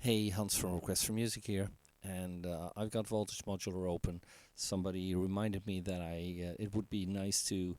Hey, Hans from Request for Music here, and I've got Voltage Modular open. Somebody reminded me that it would be nice to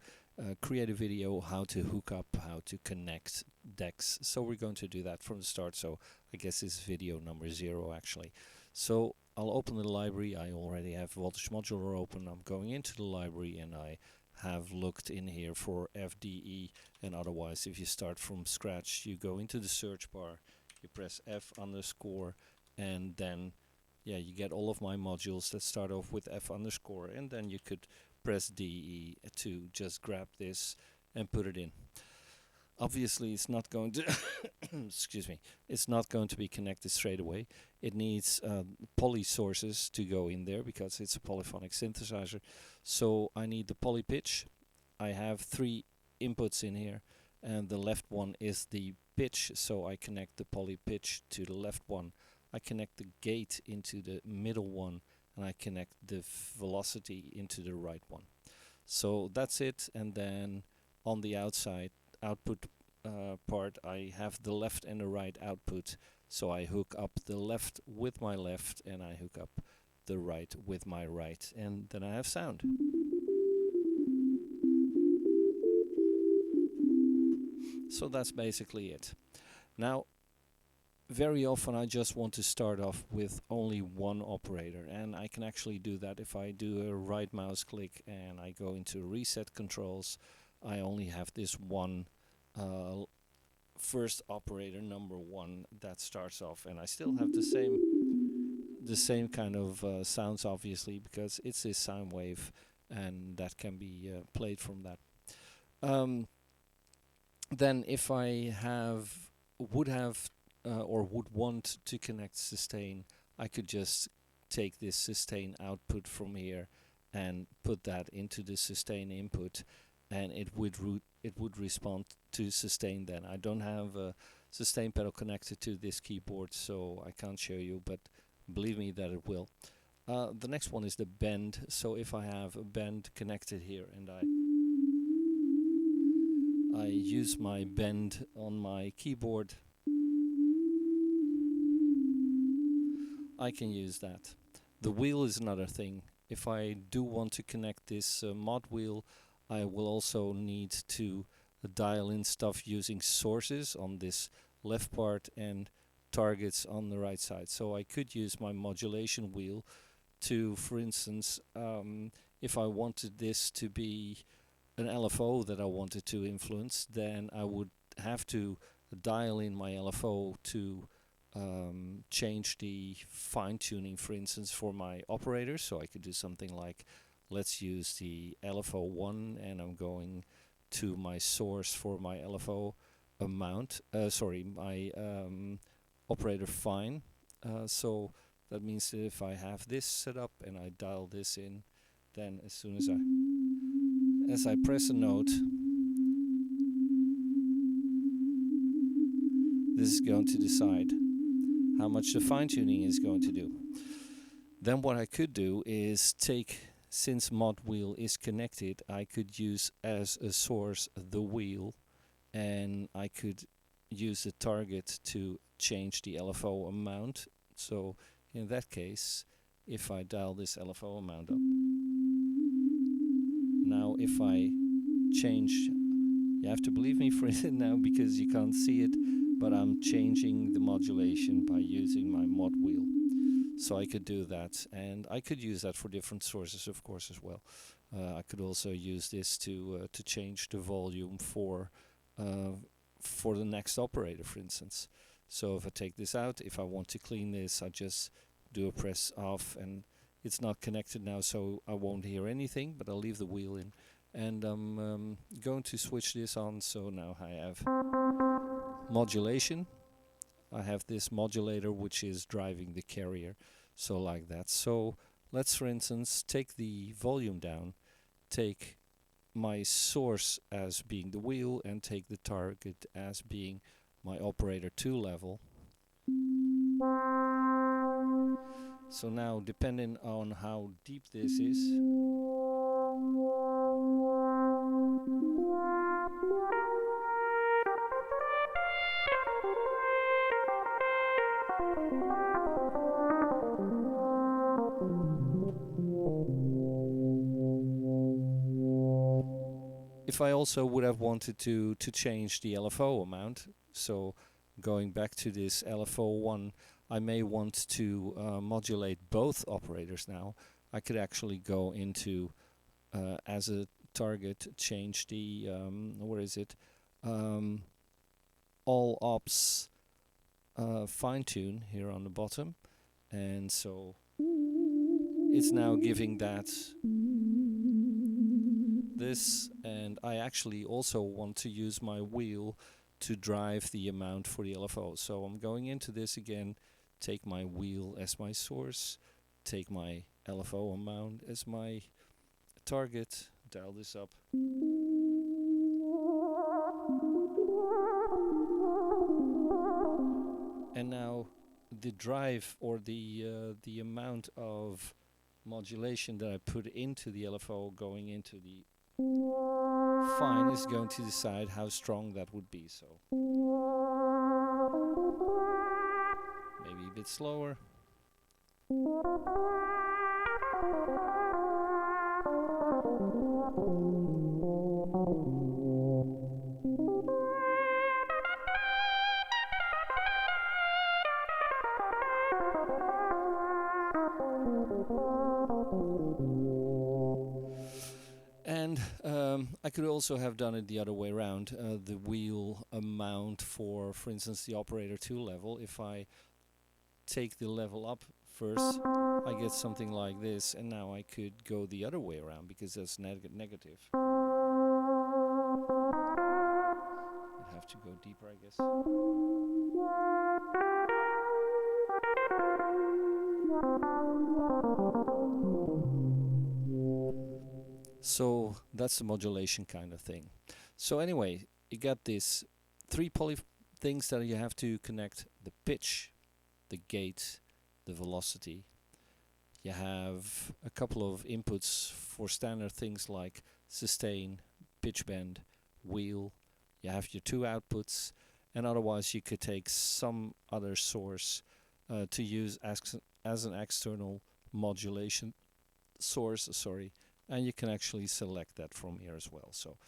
create a video how to hook up, how to connect decks. So we're going to do that from the start. So I guess this is video number 0 actually. So I'll open the library. I already have Voltage Modular open. I'm going into the library and I have looked in here for FDE, and otherwise if you start from scratch you go into the search bar, you press F underscore, and then you get all of my modules that start off with F underscore, and then you could press DE to just grab this and put it in. Obviously it's not going to excuse me, it's not going to be connected straight away. It needs poly sources to go in there because it's a polyphonic synthesizer. So I need the poly pitch. I have 3 inputs in here, and the left one is the pitch, so I connect the poly pitch to the left one. I connect the gate into the middle one, and I connect the velocity into the right one. So that's it. And then on the outside output part, I have the left and the right output, so I hook up the left with my left and I hook up the right with my right, and then I have sound. So that's basically it. Now, very often I just want to start off with only one operator, and I can actually do that if I do a right mouse click and I go into reset controls. I only have this one first operator, number 1, that starts off, and I still have the same kind of sounds, obviously, because it's a sine wave and that can be played from that. Then if I would want to connect sustain, I could just take this sustain output from here and put that into the sustain input, and it would respond to sustain. Then I don't have a sustain pedal connected to this keyboard, so I can't show you, but believe me that it will. The next one is the bend. So if I have a bend connected here and I use my bend on my keyboard, I can use that. The wheel is another thing. If I do want to connect this mod wheel, I will also need to dial in stuff using sources on this left part and targets on the right side. So I could use my modulation wheel to, for instance, if I wanted this to be an LFO that I wanted to influence, then I would have to dial in my LFO to change the fine tuning, for instance, for my operators. So I could do something like, let's use the LFO 1, and I'm going to my source for my LFO amount, my operator fine. So that means that if I have this set up and I dial this in, then as soon as I press a note, this is going to decide how much the fine tuning is going to do. Then what I could do is since mod wheel is connected, I could use as a source the wheel, and I could use the target to change the LFO amount. So in that case, if I dial this LFO amount up, now if I change, you have to believe me for it now because you can't see it, but I'm changing the modulation by using my mod wheel. So I could do that, and I could use that for different sources, of course, as well. I could also use this to change the volume for the next operator, for instance. So if I take this out, if I want to clean this, I just do a press off, and it's not connected now, so I won't hear anything, but I'll leave the wheel in. And I'm going to switch this on, so now I have modulation. I have this modulator which is driving the carrier, so like that. So let's, for instance, take the volume down, take my source as being the wheel, and take the target as being my operator 2 level. So now, depending on how deep this is, If I also would have wanted to change the LFO amount, so going back to this LFO1, I may want to modulate both operators now. I could actually go into as a target, change the where is it? All ops fine tune here on the bottom, and so it's now giving that this, and I actually also want to use my wheel to drive the amount for the LFO. So I'm going into this again, take my wheel as my source, take my LFO amount as my target, dial this up. And now the drive, or the amount of modulation that I put into the LFO going into the fine is going to decide how strong that would be. So maybe a bit slower. And I could also have done it the other way around. The wheel amount for instance, the operator 2 level. If I take the level up first, I get something like this, and now I could go the other way around because that's negative. I have to go deeper, I guess. So that's the modulation kind of thing. So anyway, you got this 3 things that you have to connect: the pitch, the gate, the velocity. You have a couple of inputs for standard things like sustain, pitch bend, wheel. You have your 2 outputs, and otherwise you could take some other source to use as an external modulation source, and you can actually select that from here as well. So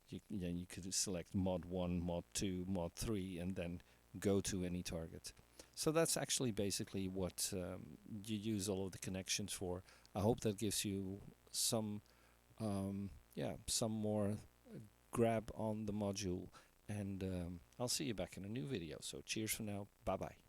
you could select mod 1, mod 2, mod 3, and then go to any target. So that's actually basically what you use all of the connections for. I hope that gives you some some more grab on the module, and I'll see you back in a new video. So cheers for now, bye bye.